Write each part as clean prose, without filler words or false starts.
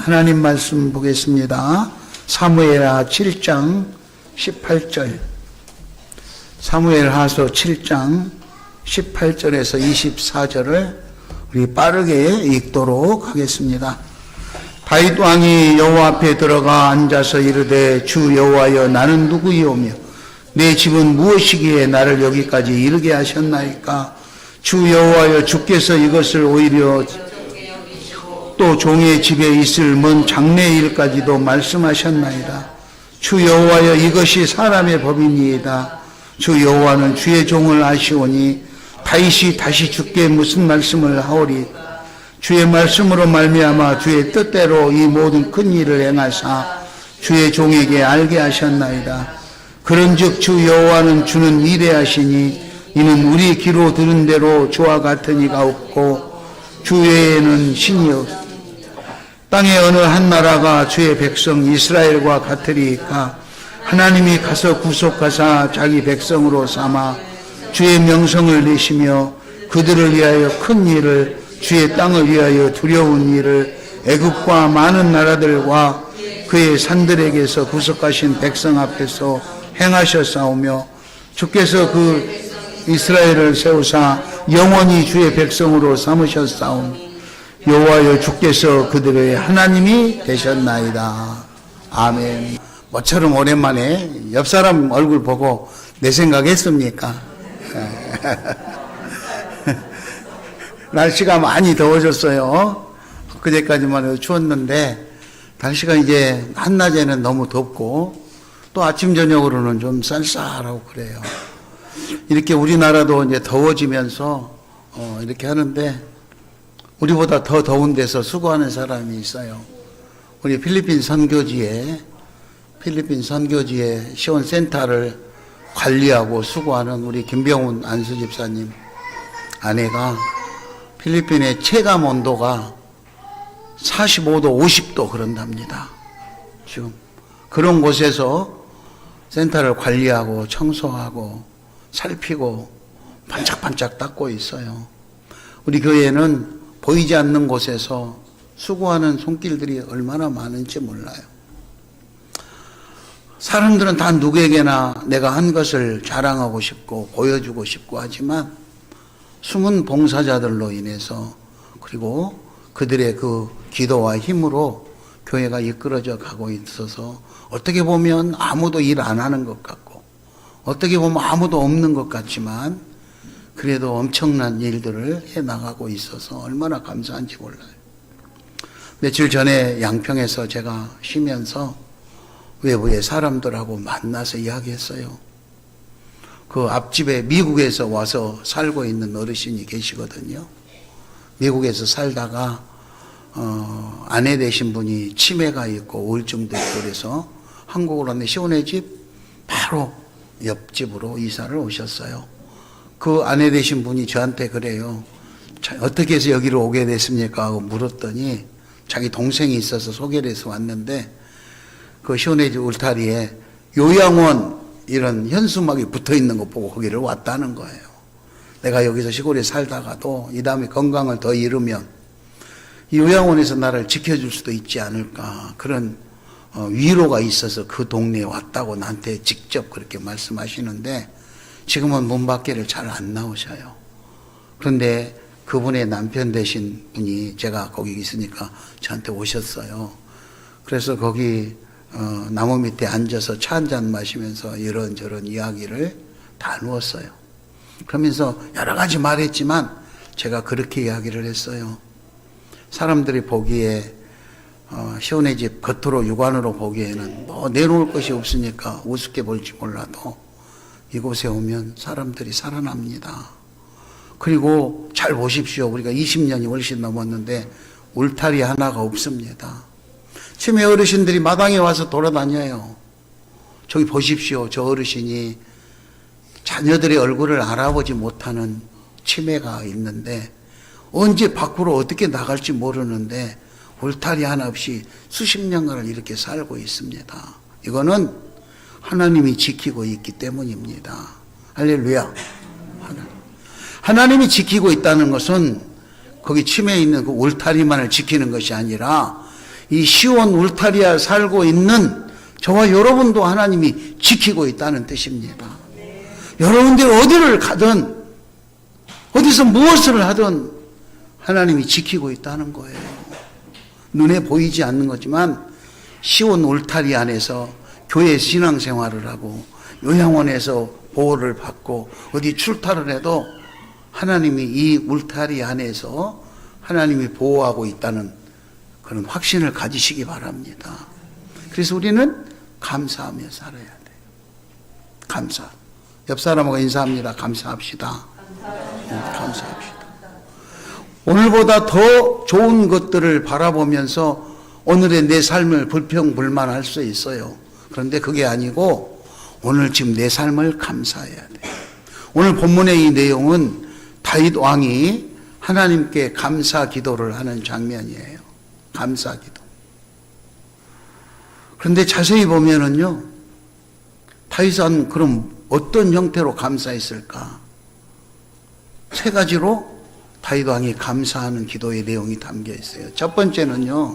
하나님 말씀 보겠습니다. 사무엘하 7장 18절. 사무엘하서 7장 18절에서 24절을 우리 빠르게 읽도록 하겠습니다. 다윗 왕이 여호와 앞에 들어가 앉아서 이르되 주 여호와여 나는 누구이오며 내 집은 무엇이기에 나를 여기까지 이르게 하셨나이까. 주 여호와여 주께서 이것을 오히려 또 종의 집에 있을 먼 장래일까지도 말씀하셨나이다. 주 여호와여 이것이 사람의 법이니이다. 주 여호와는 주의 종을 아시오니 다윗이 다시 주께 무슨 말씀을 하오리. 주의 말씀으로 말미암아 주의 뜻대로 이 모든 큰 일을 행하사 주의 종에게 알게 하셨나이다. 그런즉 주 여호와는 주는 위대하시니 이는 우리 귀로 들은 대로 주와 같은 이가 없고 주 외에는 신이 없. 땅의 어느 한 나라가 주의 백성 이스라엘과 같으리이까. 하나님이 가서 구속하사 자기 백성으로 삼아 주의 명성을 내시며 그들을 위하여 큰 일을 주의 땅을 위하여 두려운 일을 애굽과 많은 나라들과 그의 산들에게서 구속하신 백성 앞에서 행하셨사오며 주께서 그 이스라엘을 세우사 영원히 주의 백성으로 삼으셨사오니 여호와여 주께서 그들의 하나님이 되셨나이다. 아멘. 모처럼 오랜만에 옆 사람 얼굴 보고 내 생각했습니까? 날씨가 많이 더워졌어요. 그제까지만 해도 추웠는데 날씨가 이제 한낮에는 너무 덥고 또 아침 저녁으로는 좀 쌀쌀하고 그래요. 이렇게 우리나라도 이제 더워지면서 이렇게 하는데 우리보다 더 더운 데서 수고하는 사람이 있어요. 우리 필리핀 선교지에 시온센터를 관리하고 수고하는 우리 김병훈 안수집사님 아내가 필리핀의 체감 온도가 45도, 50도 그런답니다. 지금 그런 곳에서 센터를 관리하고 청소하고 살피고 반짝반짝 닦고 있어요. 우리 교회는 보이지 않는 곳에서 수고하는 손길들이 얼마나 많은지 몰라요. 사람들은 다 누구에게나 내가 한 것을 자랑하고 싶고 보여주고 싶고 하지만 숨은 봉사자들로 인해서 그리고 그들의 그 기도와 힘으로 교회가 이끌어져 가고 있어서 어떻게 보면 아무도 일 안 하는 것 같고 어떻게 보면 아무도 없는 것 같지만 그래도 엄청난 일들을 해나가고 있어서 얼마나 감사한지 몰라요. 며칠 전에 양평에서 제가 쉬면서 외부의 사람들하고 만나서 이야기했어요. 그 앞집에 미국에서 와서 살고 있는 어르신이 계시거든요. 미국에서 살다가 아내 되신 분이 치매가 있고 우울증도 있고 그래서 한국으로 왔는데 시온의 집 바로 옆집으로 이사를 오셨어요. 그 아내 되신 분이 저한테 그래요. 어떻게 해서 여기로 오게 됐습니까? 하고 물었더니 자기 동생이 있어서 소개를 해서 왔는데 그 시온의 집 울타리에 요양원 이런 현수막이 붙어 있는 거 보고 거기를 왔다는 거예요. 내가 여기서 시골에 살다가도 이 다음에 건강을 더 잃으면 이 요양원에서 나를 지켜줄 수도 있지 않을까 그런 위로가 있어서 그 동네에 왔다고 나한테 직접 그렇게 말씀하시는데 지금은 문 밖에를 잘 안 나오셔요. 그런데 그분의 남편 되신 분이 제가 거기 있으니까 저한테 오셨어요. 그래서 거기 나무 밑에 앉아서 차 한잔 마시면서 이런저런 이야기를 다 누웠어요. 그러면서 여러 가지 말했지만 제가 그렇게 이야기를 했어요. 사람들이 보기에 시온의 집 겉으로 육안으로 보기에는 뭐 내놓을 것이 없으니까 우습게 볼지 몰라도 이곳에 오면 사람들이 살아납니다. 그리고 잘 보십시오. 우리가 20년이 훨씬 넘었는데 울타리 하나가 없습니다. 치매 어르신들이 마당에 와서 돌아다녀요. 저기 보십시오. 저 어르신이 자녀들의 얼굴을 알아보지 못하는 치매가 있는데 언제 밖으로 어떻게 나갈지 모르는데 울타리 하나 없이 수십 년간을 이렇게 살고 있습니다. 이거는 하나님이 지키고 있기 때문입니다. 할렐루야. 하나님이 지키고 있다는 것은 거기 치매에 있는 그 울타리만을 지키는 것이 아니라 이 시온 울타리에 살고 있는 저와 여러분도 하나님이 지키고 있다는 뜻입니다. 여러분들 어디를 가든 어디서 무엇을 하든 하나님이 지키고 있다는 거예요. 눈에 보이지 않는 거지만 시온 울타리 안에서 교회 신앙생활을 하고 요양원에서 보호를 받고 어디 출타를 해도 하나님이 이 울타리 안에서 하나님이 보호하고 있다는 그런 확신을 가지시기 바랍니다. 그래서 우리는 감사하며 살아야 돼요. 감사. 옆 사람하고 인사합니다. 감사합시다. 감사합시다. 오늘보다 더 좋은 것들을 바라보면서 오늘의 내 삶을 불평불만할 수 있어요. 그런데 그게 아니고 오늘 지금 내 삶을 감사해야 돼요. 오늘 본문의 이 내용은 다윗 왕이 하나님께 감사 기도를 하는 장면이에요. 감사 기도. 그런데 자세히 보면은요, 다윗은 그럼 어떤 형태로 감사했을까? 세 가지로 다윗 왕이 감사하는 기도의 내용이 담겨 있어요. 첫 번째는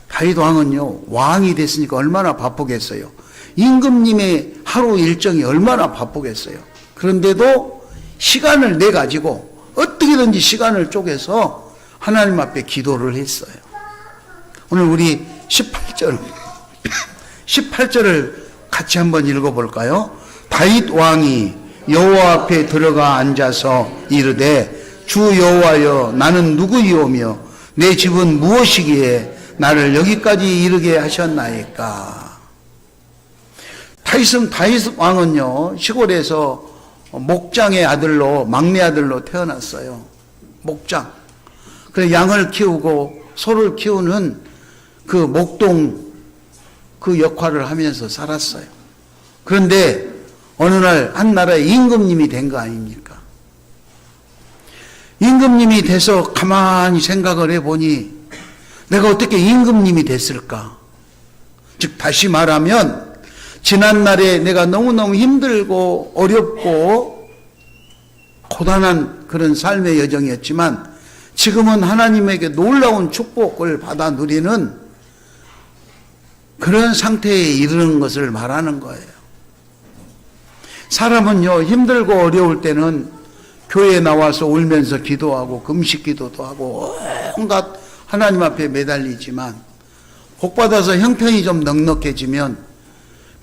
다윗 왕은요, 왕이 됐으니까 얼마나 바쁘겠어요. 임금님의 하루 일정이 얼마나 바쁘겠어요. 그런데도 시간을 내 가지고 어떻게든지 시간을 쪼개서 하나님 앞에 기도를 했어요. 오늘 우리 18절을 같이 한번 읽어볼까요? 다윗 왕이 여호와 앞에 들어가 앉아서 이르되 주 여호와여 나는 누구이오며 내 집은 무엇이기에 나를 여기까지 이르게 하셨나이까. 다윗 왕은요, 시골에서 목장의 아들로, 막내 아들로 태어났어요. 목장. 그래서 양을 키우고 소를 키우는 그 목동 그 역할을 하면서 살았어요. 그런데 어느 날 한 나라의 임금님이 된 거 아닙니까? 임금님이 돼서 가만히 생각을 해보니 내가 어떻게 임금님이 됐을까? 즉 다시 말하면 지난날에 내가 너무너무 힘들고 어렵고 고단한 그런 삶의 여정이었지만 지금은 하나님에게 놀라운 축복을 받아 누리는 그런 상태에 이르는 것을 말하는 거예요. 사람은요, 힘들고 어려울 때는 교회에 나와서 울면서 기도하고 금식 기도도 하고 온갖 하나님 앞에 매달리지만 복받아서 형편이 좀 넉넉해지면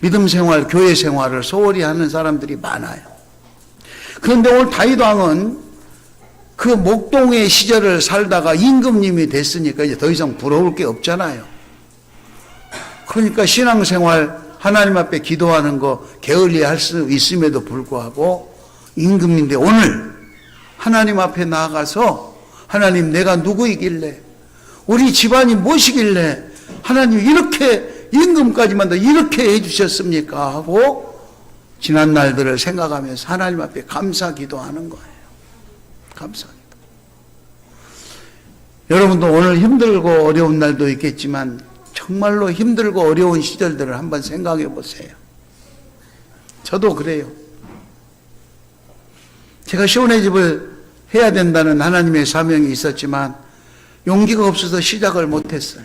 믿음 생활, 교회 생활을 소홀히 하는 사람들이 많아요. 그런데 오늘 다윗 왕은 그 목동의 시절을 살다가 임금님이 됐으니까 이제 더 이상 부러울 게 없잖아요. 그러니까 신앙생활, 하나님 앞에 기도하는 거 게을리 할 수 있음에도 불구하고 임금인데 오늘 하나님 앞에 나아가서 하나님 내가 누구이길래 우리 집안이 무엇이길래 하나님 이렇게 임금까지만 더 이렇게 해주셨습니까? 하고 지난 날들을 생각하면서 하나님 앞에 감사 기도하는 거예요. 감사 기도. 여러분도 오늘 힘들고 어려운 날도 있겠지만 정말로 힘들고 어려운 시절들을 한번 생각해 보세요. 저도 그래요. 제가 시온의 집을 해야 된다는 하나님의 사명이 있었지만 용기가 없어서 시작을 못했어요.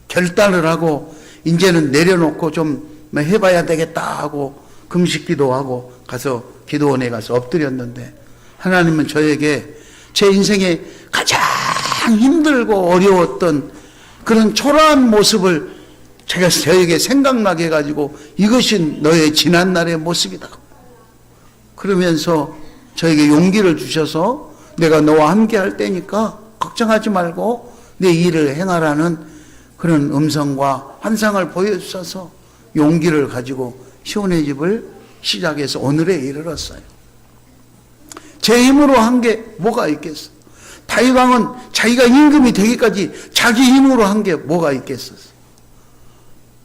결단을 하고 이제는 내려놓고 좀 해봐야 되겠다 하고 금식기도 하고 가서 기도원에 가서 엎드렸는데 하나님은 저에게 제 인생에 가장 힘들고 어려웠던 그런 초라한 모습을 저에게 생각나게 해가지고 이것이 너의 지난날의 모습이다. 그러면서 저에게 용기를 주셔서 내가 너와 함께 할 때니까 걱정하지 말고 내 일을 행하라는 그런 음성과 환상을 보여주셔서 용기를 가지고 시온의 집을 시작해서 오늘에 이르렀어요. 제 힘으로 한 게 뭐가 있겠어? 다윗 왕은 자기가 임금이 되기까지 자기 힘으로 한 게 뭐가 있겠어?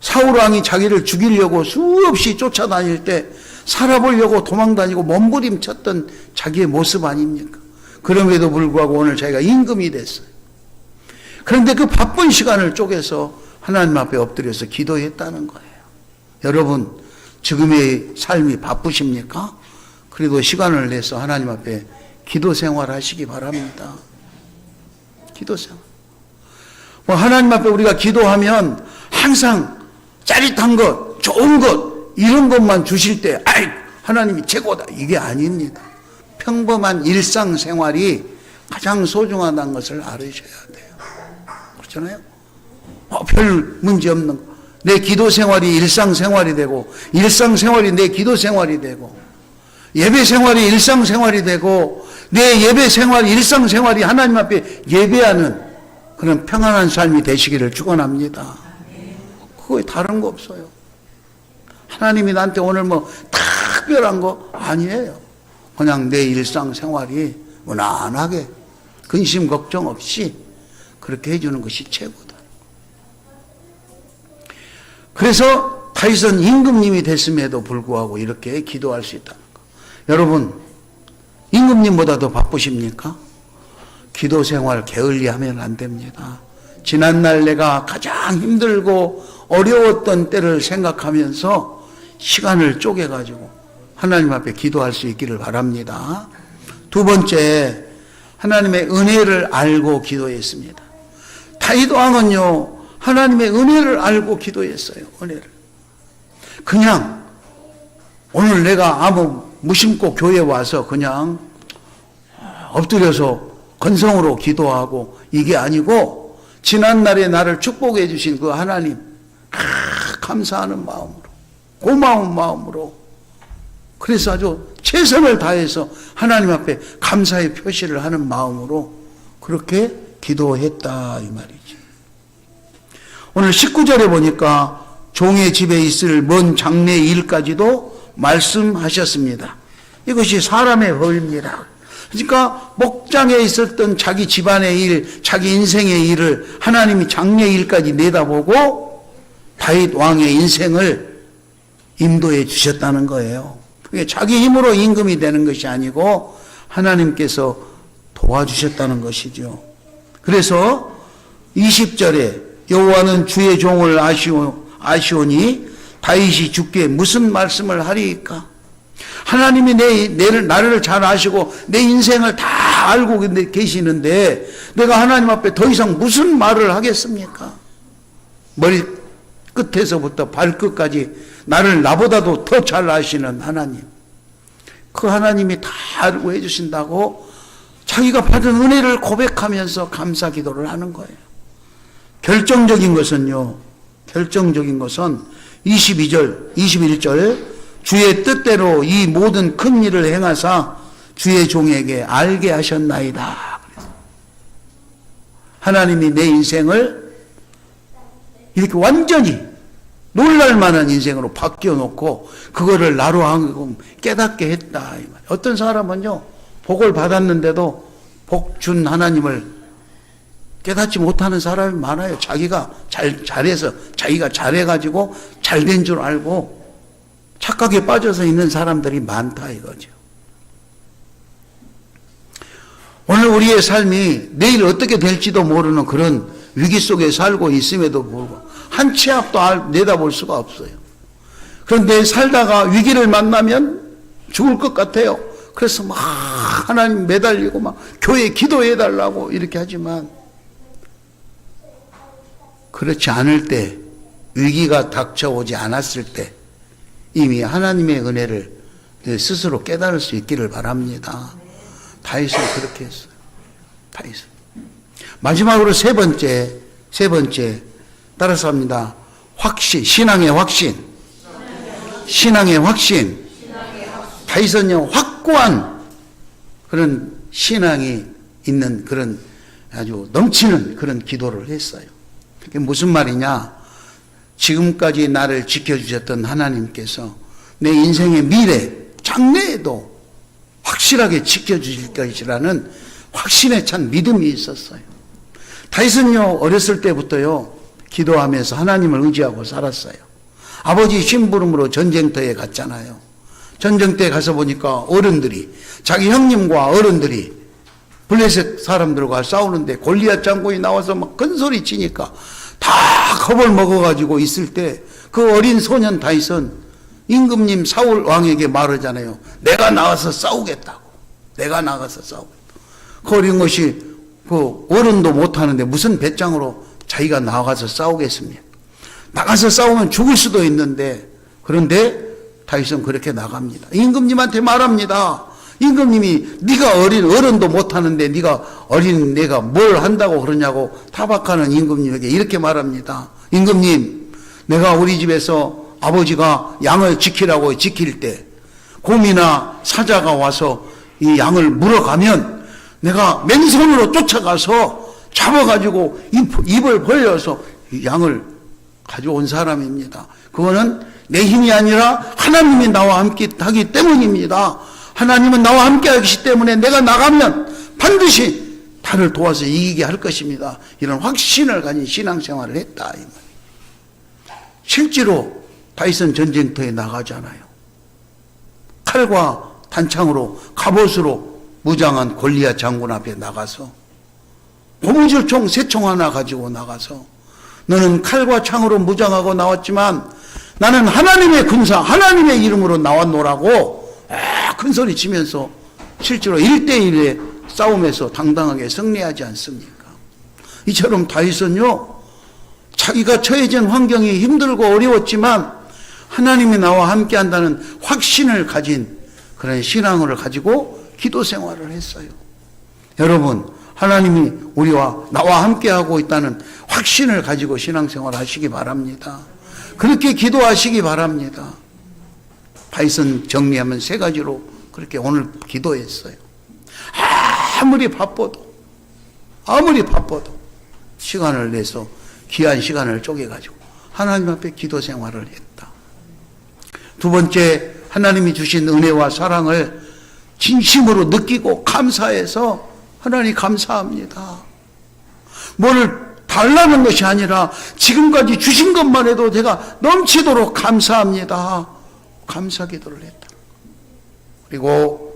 사울 왕이 자기를 죽이려고 수없이 쫓아다닐 때 살아보려고 도망다니고 몸부림쳤던 자기의 모습 아닙니까? 그럼에도 불구하고 오늘 자기가 임금이 됐어요. 그런데 그 바쁜 시간을 쪼개서 하나님 앞에 엎드려서 기도했다는 거예요. 여러분, 지금의 삶이 바쁘십니까? 그래도 시간을 내서 하나님 앞에 기도 생활 하시기 바랍니다. 기도 생활. 뭐 하나님 앞에 우리가 기도하면 항상 짜릿한 것, 좋은 것, 이런 것만 주실 때, 아이, 하나님이 최고다. 이게 아닙니다. 평범한 일상생활이 가장 소중하다는 것을 알으셔야 돼요. 그렇잖아요? 별 문제 없는 거. 내 기도 생활이 일상생활이 되고, 일상생활이 내 기도 생활이 되고, 예배 생활이 일상생활이 되고, 내 예배 생활, 일상생활이 하나님 앞에 예배하는 그런 평안한 삶이 되시기를 축원합니다. 그거 다른 거 없어요. 하나님이 나한테 오늘 뭐 특별한 거 아니에요. 그냥 내 일상생활이 무난하게 근심 걱정 없이 그렇게 해주는 것이 최고다. 그래서 다윗은 임금님이 됐음에도 불구하고 이렇게 기도할 수 있다는 거. 여러분, 임금님보다 더 바쁘십니까? 기도 생활 게을리하면 안 됩니다. 지난날 내가 가장 힘들고 어려웠던 때를 생각하면서 시간을 쪼개가지고 하나님 앞에 기도할 수 있기를 바랍니다. 두 번째, 하나님의 은혜를 알고 기도했습니다. 다윗 왕은요, 하나님의 은혜를 알고 기도했어요. 은혜를. 그냥 오늘 내가 아무 무심코 교회에 와서 그냥 엎드려서 건성으로 기도하고 이게 아니고 지난날에 나를 축복해 주신 그 하나님 감사하는 마음으로 고마운 마음으로 그래서 아주 최선을 다해서 하나님 앞에 감사의 표시를 하는 마음으로 그렇게 기도했다 이 말이지. 오늘 19절에 보니까 종의 집에 있을 먼 장래 일까지도 말씀하셨습니다. 이것이 사람의 법입니다. 그러니까 목장에 있었던 자기 집안의 일, 자기 인생의 일을 하나님이 장래 일까지 내다보고 다윗 왕의 인생을 인도해 주셨다는 거예요. 그게 자기 힘으로 임금이 되는 것이 아니고 하나님께서 도와주셨다는 것이죠. 그래서 20절에 여호와는 주의 종을 아시오니 다윗이 주께 무슨 말씀을 하리이까? 하나님이 나를 잘 아시고 내 인생을 다 알고 계시는데 내가 하나님 앞에 더 이상 무슨 말을 하겠습니까? 머리 끝에서부터 발끝까지 나보다도 더 잘 아시는 하나님. 그 하나님이 다 알고 해주신다고 자기가 받은 은혜를 고백하면서 감사 기도를 하는 거예요. 결정적인 것은 22절, 21절 주의 뜻대로 이 모든 큰 일을 행하사 주의 종에게 알게 하셨나이다. 하나님이 내 인생을 이렇게 완전히 놀랄만한 인생으로 바뀌어놓고 그거를 나로 하고 깨닫게 했다. 어떤 사람은요 복을 받았는데도 복 준 하나님을 깨닫지 못하는 사람이 많아요. 자기가 잘해서 자기가 잘해가지고 잘된 줄 알고 착각에 빠져서 있는 사람들이 많다 이거죠. 오늘 우리의 삶이 내일 어떻게 될지도 모르는 그런 위기 속에 살고 있음에도 불구하고 한 치 앞도 내다볼 수가 없어요. 그런데 살다가 위기를 만나면 죽을 것 같아요. 그래서 막 하나님 매달리고 막 교회 기도해달라고 이렇게 하지만 그렇지 않을 때 위기가 닥쳐오지 않았을 때 이미 하나님의 은혜를 스스로 깨달을 수 있기를 바랍니다. 다윗은 그렇게 했어요. 다윗은. 마지막으로 세 번째 따라서 합니다. 확신, 신앙의 확신. 신앙의 확신. 다윗은요 확고한 그런 신앙이 있는 그런 아주 넘치는 그런 기도를 했어요. 그게 무슨 말이냐? 지금까지 나를 지켜주셨던 하나님께서 내 인생의 미래, 장래에도 확실하게 지켜주실 것이라는 확신에 찬 믿음이 있었어요. 다윗은요 어렸을 때부터요 기도하면서 하나님을 의지하고 살았어요. 아버지 심부름으로 전쟁터에 갔잖아요. 전쟁터에 가서 보니까 어른들이 자기 형님과 어른들이 블레셋 사람들과 싸우는데 골리앗 장군이 나와서 막 큰소리 치니까 다 겁을 먹어가지고 있을 때 그 어린 소년 다윗은 임금님 사울 왕에게 말하잖아요. 내가 나가서 싸우겠다고. 내가 나가서 싸우겠다고. 그 어린 것이 그 어른도 못하는데 무슨 배짱으로 자기가 나가서 싸우겠습니까? 나가서 싸우면 죽을 수도 있는데, 그런데 다윗은 그렇게 나갑니다. 임금님한테 말합니다. 임금님이 네가 어른도 못하는데 네가 어린 내가 뭘 한다고 그러냐고 타박하는 임금님에게 이렇게 말합니다. 임금님, 내가 우리 집에서 아버지가 양을 지키라고 지킬 때 곰이나 사자가 와서 이 양을 물어가면 내가 맨손으로 쫓아가서 잡아가지고 입을 벌려서 이 양을 가져온 사람입니다. 그거는 내 힘이 아니라 하나님이 나와 함께 하기 때문입니다. 하나님은 나와 함께 하시기 때문에 내가 나가면 반드시 나를 도와서 이기게 할 것입니다. 이런 확신을 가진 신앙생활을 했다. 실제로 다윗은 전쟁터에 나가잖아요. 칼과 단창으로 갑옷으로 무장한 골리앗 장군 앞에 나가서 고무줄총 3총 하나 가지고 나가서 너는 칼과 창으로 무장하고 나왔지만 나는 하나님의 군사 하나님의 이름으로 나왔노라고 큰 소리 치면서 실제로 1대1의 싸움에서 당당하게 승리하지 않습니까? 이처럼 다윗은요, 자기가 처해진 환경이 힘들고 어려웠지만 하나님이 나와 함께 한다는 확신을 가진 그런 신앙을 가지고 기도 생활을 했어요. 여러분, 하나님이 우리와 나와 함께 하고 있다는 확신을 가지고 신앙생활을 하시기 바랍니다. 그렇게 기도하시기 바랍니다. 다윗은 정리하면 3가지로 그렇게 오늘 기도했어요. 아무리 바빠도 시간을 내서 귀한 시간을 쪼개가지고 하나님 앞에 기도 생활을 했다. 2번째, 하나님이 주신 은혜와 사랑을 진심으로 느끼고 감사해서 하나님 감사합니다. 뭘 달라는 것이 아니라 지금까지 주신 것만 해도 제가 넘치도록 감사합니다. 감사 기도를 했다. 그리고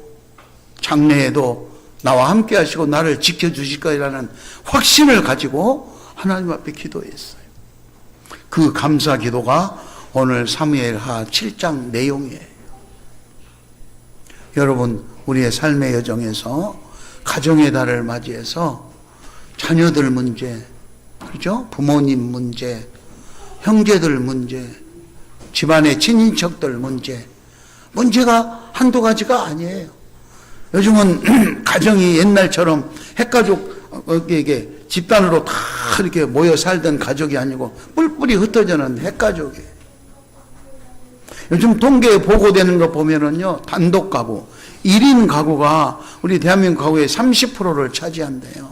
장래에도 나와 함께 하시고 나를 지켜주실 거라는 확신을 가지고 하나님 앞에 기도했어요. 그 감사 기도가 오늘 사무엘하 7장 내용이에요. 여러분, 우리의 삶의 여정에서 가정의 달을 맞이해서 자녀들 문제, 그렇죠? 부모님 문제, 형제들 문제, 집안의 친인척들 문제가 한두 가지가 아니에요. 요즘은 가정이 옛날처럼 핵가족에게 집단으로 다 이렇게 모여 살던 가족이 아니고 뿔뿔이 흩어져는 핵가족이에요. 요즘 통계에 보고되는 거 보면은요, 단독 가구, 1인 가구가 우리 대한민국 가구의 30%를 차지한대요.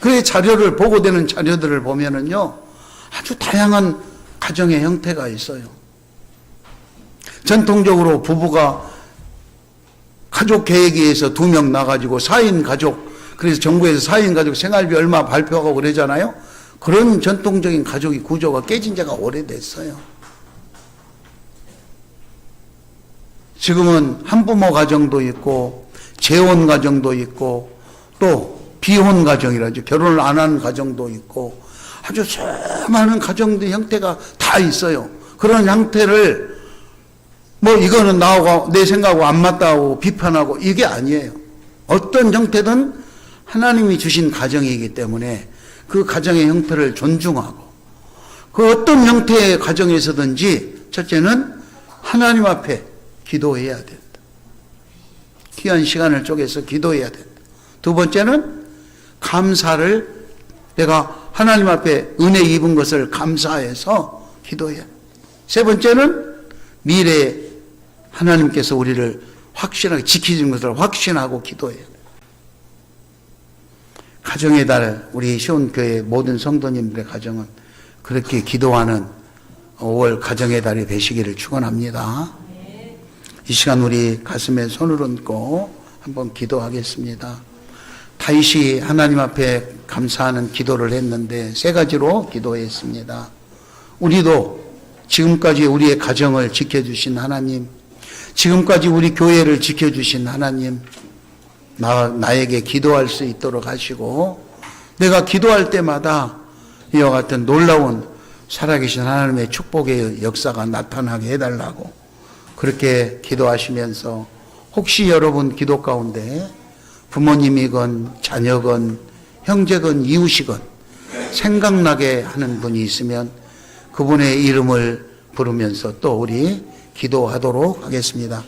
그 자료를, 보고되는 자료들을 보면은요, 아주 다양한 가정의 형태가 있어요. 전통적으로 부부가 가족 계획에 의해서 2명 나가지고 4인 가족, 그래서 정부에서 4인 가족 생활비 얼마 발표하고 그러잖아요. 그런 전통적인 가족의 구조가 깨진 지가 오래됐어요. 지금은 한부모 가정도 있고 재혼 가정도 있고 또 비혼 가정이라죠. 결혼을 안 한 가정도 있고 아주 수많은 가정들 형태가 다 있어요. 그런 형태를 뭐 이거는 나하고 내 생각하고 안 맞다고 비판하고 이게 아니에요. 어떤 형태든 하나님이 주신 가정이기 때문에 그 가정의 형태를 존중하고 그 어떤 형태의 가정에서든지 첫째는 하나님 앞에 기도해야 된다. 귀한 시간을 쪼개서 기도해야 된다. 2번째는 감사를, 내가 하나님 앞에 은혜 입은 것을 감사해서 기도해야 된다. 3번째는 미래에 하나님께서 우리를 확신하게 지키는 것을 확신하고 기도해야 된다. 가정의 달, 우리 시온교회 모든 성도님들의 가정은 그렇게 기도하는 5월 가정의 달이 되시기를 축원합니다. 이 시간 우리 가슴에 손을 얹고 한번 기도하겠습니다. 다윗이 하나님 앞에 감사하는 기도를 했는데 3가지로 기도했습니다. 우리도 지금까지 우리의 가정을 지켜주신 하나님, 지금까지 우리 교회를 지켜주신 하나님, 나에게 기도할 수 있도록 하시고 내가 기도할 때마다 이와 같은 놀라운 살아계신 하나님의 축복의 역사가 나타나게 해달라고 그렇게 기도하시면서 혹시 여러분 기도 가운데 부모님이건 자녀건 형제건 이웃이건 생각나게 하는 분이 있으면 그분의 이름을 부르면서 또 우리 기도하도록 하겠습니다.